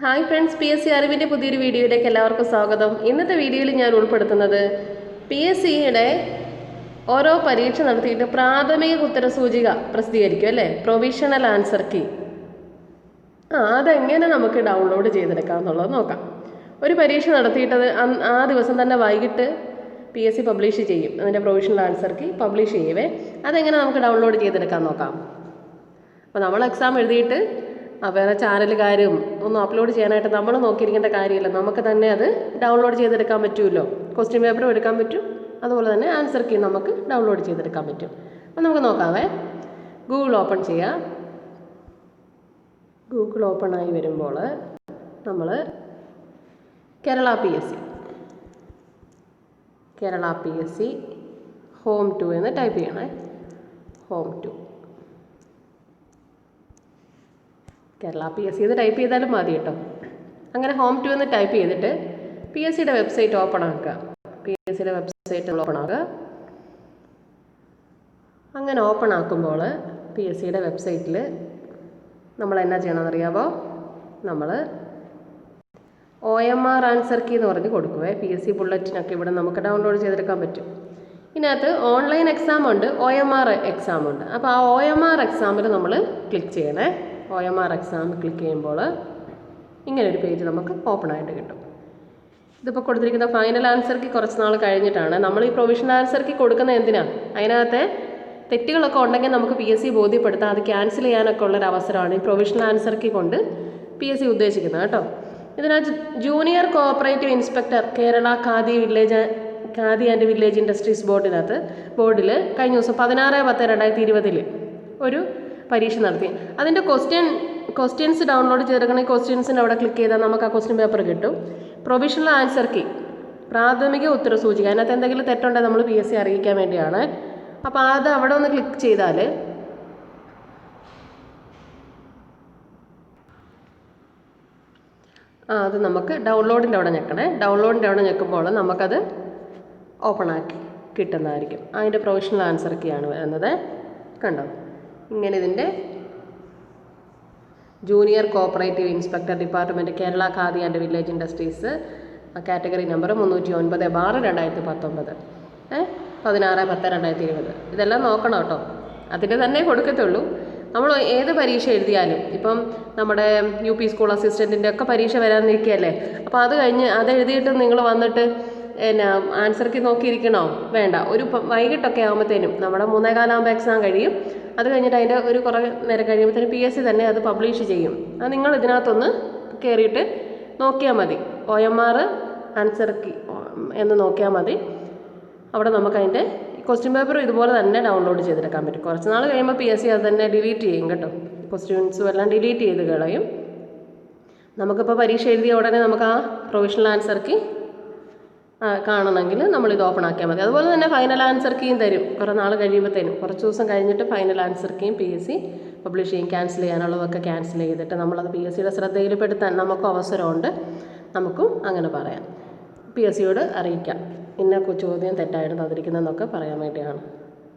Hi friends, PSC അറിവിൻ്റെ പുതിയൊരു വീഡിയോയിലേക്ക് എല്ലാവർക്കും സ്വാഗതം. ഇന്നത്തെ വീഡിയോയിൽ ഞാൻ ഉൾപ്പെടുത്തുന്നത് PSCയുടെ ഓരോ പരീക്ഷ നടത്തിയിട്ട് പ്രാഥമിക ഉത്തരസൂചിക പ്രസിദ്ധീകരിക്കും അല്ലേ, പ്രൊവിഷണൽ ആൻസർ കീ. അതെങ്ങനെ നമുക്ക് ഡൗൺലോഡ് ചെയ്തെടുക്കാം എന്നുള്ളത് നോക്കാം. ഒരു പരീക്ഷ നടത്തിയിട്ടത് ആ ദിവസം തന്നെ വൈകിട്ട് PSC പബ്ലിഷ് ചെയ്യും. അതിൻ്റെ പ്രൊവിഷണൽ ആൻസർ കീ പബ്ലിഷ് ചെയ്യുവേ. അതെങ്ങനെ നമുക്ക് ഡൗൺലോഡ് ചെയ്തെടുക്കാൻ നോക്കാം. അപ്പോൾ നമ്മൾ എക്സാം എഴുതിയിട്ട് വേറെ ചാനലുകാരും ഒന്നും അപ്ലോഡ് ചെയ്യാനായിട്ട് നമ്മൾ നോക്കിയിരിക്കേണ്ട കാര്യമില്ല. നമുക്ക് തന്നെ അത് ഡൗൺലോഡ് ചെയ്തെടുക്കാൻ പറ്റുമല്ലോ. ക്വസ്റ്റ്യൻ പേപ്പറും എടുക്കാൻ പറ്റും, അതുപോലെ തന്നെ ആൻസർ കീ നമുക്ക് ഡൗൺലോഡ് ചെയ്തെടുക്കാൻ പറ്റും. അപ്പോൾ നമുക്ക് നോക്കാവേ. ഗൂഗിൾ ഓപ്പൺ ചെയ്യാം. ഗൂഗിൾ ഓപ്പൺ ആയി വരുമ്പോൾ നമ്മൾ കേരള PSC ഹോം 2 എന്ന് ടൈപ്പ് ചെയ്യണേ. ഹോം 2 കേരള PSC എന്ന് ടൈപ്പ് ചെയ്താലും മതി കേട്ടോ. അങ്ങനെ ഹോം 2 എന്ന് ടൈപ്പ് ചെയ്തിട്ട് PSCയുടെ വെബ്സൈറ്റ് ഓപ്പൺ ആക്കുക. PSCയുടെ വെബ്സൈറ്റ് ഓപ്പൺ ആക്കുക. അങ്ങനെ ഓപ്പൺ ആക്കുമ്പോൾ PSCയുടെ വെബ്സൈറ്റിൽ നമ്മൾ എന്നാ ചെയ്യണമെന്നറിയാമോ? നമ്മൾ OMR ആൻസർ കീ എന്ന് പറഞ്ഞ് കൊടുക്കുവേ. PSC ബുള്ളറ്റിനൊക്കെ ഇവിടെ നമുക്ക് ഡൗൺലോഡ് ചെയ്തെടുക്കാൻ പറ്റും. ഇതിനകത്ത് ഓൺലൈൻ എക്സാം ഉണ്ട്, OMR എക്സാം ഉണ്ട്. അപ്പോൾ ആ OMR എക്സാമിൽ നമ്മൾ ക്ലിക്ക് ചെയ്യണേ. OMR എക്സാം ക്ലിക്ക് ചെയ്യുമ്പോൾ ഇങ്ങനൊരു പേജ് നമുക്ക് ഓപ്പൺ ആയിട്ട് കിട്ടും. ഇതിപ്പോൾ കൊടുത്തിരിക്കുന്ന ഫൈനൽ ആൻസർ കീ കുറച്ച് നാൾ കഴിഞ്ഞിട്ടാണ്. നമ്മൾ ഈ പ്രൊവിഷണൽ ആൻസർ കീ കൊടുക്കുന്നത് എന്തിനാണ്? അതിനകത്തെ തെറ്റുകളൊക്കെ ഉണ്ടെങ്കിൽ നമുക്ക് PSC ബോധ്യപ്പെടുത്താം. അത് ക്യാൻസൽ ചെയ്യാനൊക്കെ ഉള്ളൊരു അവസരമാണ് ഈ പ്രൊവിഷണൽ ആൻസർ കീ കൊണ്ട് PSC ഉദ്ദേശിക്കുന്നത് കേട്ടോ. ഇതിനകത്ത് junior cooperative inspector Kerala khadi and village industries ബോർഡിൽ കഴിഞ്ഞ ദിവസം 16/10/2020 ഒരു പരീക്ഷ നടത്തി. അതിൻ്റെ ക്വസ്റ്റ്യൻസ് ഡൗൺലോഡ് ചെയ്തെടുക്കണമെങ്കിൽ ക്വസ്റ്റ്യൻസിൻ്റെ അവിടെ ക്ലിക്ക് ചെയ്താൽ നമുക്ക് ആ ക്വസ്റ്റ്യൻ പേപ്പർ കിട്ടും. പ്രൊവിഷണൽ ആൻസർ കീ പ്രാഥമിക ഉത്തരസൂചിക, അതിനകത്ത് എന്തെങ്കിലും തെറ്റുണ്ടെങ്കിൽ നമ്മൾ PSC അറിയിക്കാൻ വേണ്ടിയാണ്. അപ്പോൾ അത് അവിടെ ഒന്ന് ക്ലിക്ക് ചെയ്താൽ അത് നമുക്ക് ഡൗൺലോഡിൻ്റെ അവിടെ ഞെക്കണേ. ഡൗൺലോഡിൻ്റെ അവിടെ ഞെക്കുമ്പോൾ നമുക്കത് ഓപ്പൺ ആക്കി കിട്ടുന്നതായിരിക്കും. അതിൻ്റെ പ്രൊവിഷണൽ ആൻസർ കീ ആണ് വരുന്നത്. കണ്ടോ, ഇങ്ങനെ ഇതിൻ്റെ junior cooperative inspector department Kerala khadi and village industries category number 309/2019 16/10/2020. ഇതെല്ലാം നോക്കണം കേട്ടോ. അതിൻ്റെ തന്നെ കൊടുക്കത്തുള്ളൂ. നമ്മൾ ഏത് പരീക്ഷ എഴുതിയാലും, ഇപ്പം നമ്മുടെ UP സ്കൂൾ അസിസ്റ്റൻറ്റിൻ്റെ ഒക്കെ പരീക്ഷ വരാനിരിക്കുകയല്ലേ. അപ്പോൾ അത് കഴിഞ്ഞ് അത് എഴുതിയിട്ട് നിങ്ങൾ വന്നിട്ട് ആൻസർ കീ നോക്കിയിരിക്കണോ? വേണ്ട. ഒരു വൈകിട്ടൊക്കെ ആകുമ്പോഴത്തേനും നമ്മുടെ 3:15 എക്സാം കഴിയും. അത് കഴിഞ്ഞിട്ട് അതിൻ്റെ ഒരു കുറേ നേരം കഴിയുമ്പോഴത്തേനും PSC തന്നെ അത് പബ്ലിഷ് ചെയ്യും. അത് നിങ്ങൾ ഇതിനകത്തൊന്ന് കയറിയിട്ട് നോക്കിയാൽ മതി. OMR ആൻസർ കീ എന്ന് നോക്കിയാൽ മതി. അവിടെ നമുക്ക് അതിൻ്റെ ക്വസ്റ്റ്യൻ പേപ്പർ ഇതുപോലെ തന്നെ ഡൗൺലോഡ് ചെയ്തെടുക്കാൻ പറ്റും. കുറച്ച് നാൾ കഴിയുമ്പോൾ PSC അത് തന്നെ ഡിലീറ്റ് ചെയ്യും കേട്ടോ. ക്വസ്റ്റ്യൻസും എല്ലാം ഡിലീറ്റ് ചെയ്ത് കളയും. നമുക്കിപ്പോൾ പരീക്ഷ എഴുതിയ ഉടനെ നമുക്ക് ആ പ്രൊവിഷണൽ ആൻസർ കീ കാണണമെങ്കിൽ നമ്മളിത് ഓപ്പൺ ആക്കിയാൽ മതി. അതുപോലെ തന്നെ ഫൈനൽ ആൻസർ കീയും തരും കുറേ നാൾ കഴിയുമ്പോഴത്തേനും. കുറച്ച് ദിവസം കഴിഞ്ഞിട്ട് ഫൈനൽ ആൻസർ കീയും PSC പബ്ലിഷ് ചെയ്യും. ക്യാൻസൽ ചെയ്യാനുള്ളതൊക്കെ ക്യാൻസൽ ചെയ്തിട്ട് നമ്മളത് PSCയുടെ ശ്രദ്ധയിൽപ്പെടുത്താൻ നമുക്കും അവസരമുണ്ട്. നമുക്കും അങ്ങനെ പറയാം, PSCയോട് അറിയിക്കാം ഇന്ന ചോദ്യം തെറ്റായിട്ട് തന്നിരിക്കുന്നതെന്നൊക്കെ പറയാൻ വേണ്ടിയാണ്.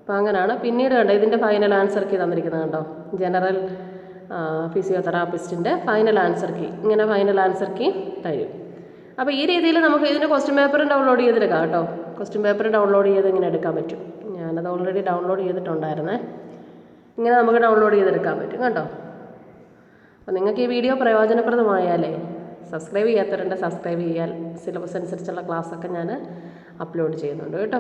അപ്പോൾ അങ്ങനെയാണ്. പിന്നീട് കണ്ടോ, ഇതിൻ്റെ ഫൈനൽ ആൻസർ കീ തന്നിരിക്കുന്നത് കണ്ടോ, ജനറൽ ഫിസിയോതെറാപ്പിസ്റ്റിൻ്റെ ഫൈനൽ ആൻസർ കീ. ഇങ്ങനെ ഫൈനൽ ആൻസർ കീ തരും. അപ്പോൾ ഈ രീതിയിൽ നമുക്ക് ഇതിൻ്റെ ക്വസ്റ്റ്യൻ പേപ്പറും ഡൗൺലോഡ് ചെയ്തെടുക്കാം കേട്ടോ. ക്വസ്റ്റ്യൻ പേപ്പർ ഡൗൺലോഡ് ചെയ്ത് ഇങ്ങനെ എടുക്കാൻ പറ്റും. ഞാനത് ഓൾറെഡി ഡൗൺലോഡ് ചെയ്തിട്ടുണ്ടായിരുന്നേ. ഇങ്ങനെ നമുക്ക് ഡൗൺലോഡ് ചെയ്തെടുക്കാൻ പറ്റും കേട്ടോ. അപ്പോൾ നിങ്ങൾക്ക് ഈ വീഡിയോ പ്രയോജനപ്രദമായാലേ സബ്സ്ക്രൈബ് ചെയ്യാത്തവരുണ്ട്, സബ്സ്ക്രൈബ് ചെയ്യാൻ. സിലബസ് അനുസരിച്ചുള്ള ക്ലാസ്സൊക്കെ ഞാൻ അപ്ലോഡ് ചെയ്യുന്നുണ്ട് കേട്ടോ.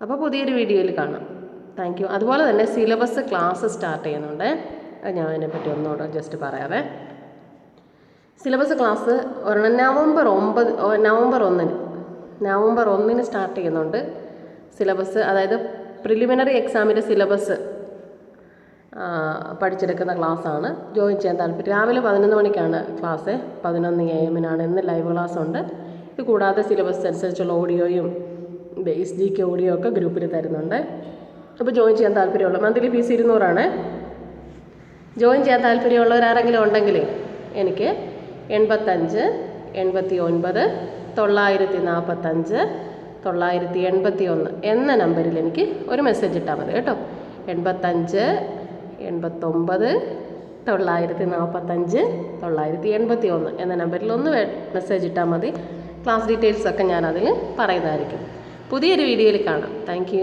അപ്പോൾ പുതിയൊരു വീഡിയോയിൽ കാണാം. Thank you. അതുപോലെ തന്നെ സിലബസ് ക്ലാസ് സ്റ്റാർട്ട് ചെയ്യുന്നുണ്ട്. ഞാൻ അതിനെപ്പറ്റി ഒന്നുകൂടെ ജസ്റ്റ് പറയാവേ. സിലബസ് ക്ലാസ് നവംബർ 1 സ്റ്റാർട്ട് ചെയ്യുന്നുണ്ട്. സിലബസ് അതായത് പ്രിലിമിനറി എക്സാമിൻ്റെ സിലബസ് പഠിച്ചെടുക്കുന്ന ക്ലാസ്സാണ്. ജോയിൻ ചെയ്യാൻ താല്പര്യം. രാവിലെ 11 മണിക്കാണ് ക്ലാസ്. 11 AM ഇന്ന് ലൈവ് ക്ലാസ് ഉണ്ട്. ഇത് കൂടാതെ സിലബസ് അനുസരിച്ചുള്ള ഓഡിയോയും ബേസ് GK ഓഡിയോ ഒക്കെ ഗ്രൂപ്പിൽ തരുന്നുണ്ട്. അപ്പോൾ ജോയിൻ ചെയ്യാൻ താല്പര്യമുള്ള മന്ത്ലി ഫീസ് 200 ജോയിൻ ചെയ്യാൻ താല്പര്യമുള്ളവരാരെങ്കിലും ഉണ്ടെങ്കിൽ എനിക്ക് 85 89 945 981 എന്ന നമ്പറിൽ എനിക്ക് ഒരു മെസ്സേജ് ഇട്ടാൽ മതി കേട്ടോ. 85 89 945 981 എന്ന നമ്പറിൽ ഒന്ന് മെസ്സേജ് ഇട്ടാൽ മതി. ക്ലാസ് ഡീറ്റെയിൽസൊക്കെ ഞാൻ അതിൽ പറയുന്നതായിരിക്കും. പുതിയൊരു വീഡിയോയിൽ കാണാം. താങ്ക്